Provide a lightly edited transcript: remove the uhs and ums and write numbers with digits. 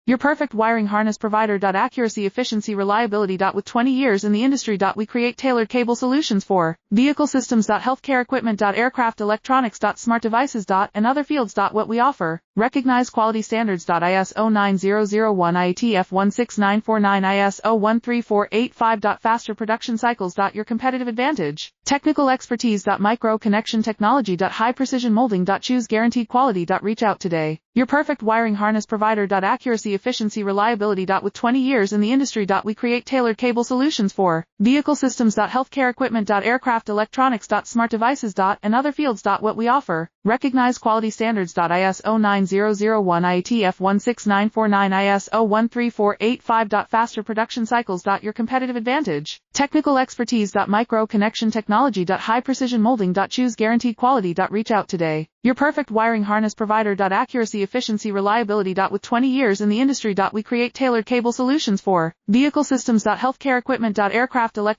Your perfect wiring harness provider. Accuracy, efficiency, reliability. With 20 years in the industry. We create tailored cable solutions for vehicle systems. Healthcare equipment. Aircraft electronics. Smart devices. And other fields. What we offer. Recognized quality standards. ISO 9001 IATF 16949 ISO 13485. Faster production cycles. Your competitive advantage. Technical expertise. Micro connection technology. High precision molding. Choose guaranteed quality. Reach out today. Your perfect wiring harness provider. Accuracy, efficiency, reliability. With 20 years in the industry. We create tailored cable solutions for vehicle systems. Healthcare equipment. Aircraft electronics. Smart devices. And other fields. What we offer. Recognized quality standards. ISO 9001 IATF 16949 ISO 13485. Faster production cycles. Your competitive advantage. Technical expertise. Micro connection technology. High precision molding. Choose guaranteed quality. Reach out today. Your perfect wiring harness provider. Accuracy, efficiency, reliability. With 20 years in the industry. We create tailored cable solutions for vehicle systems. Healthcare equipment. Aircraft electronics.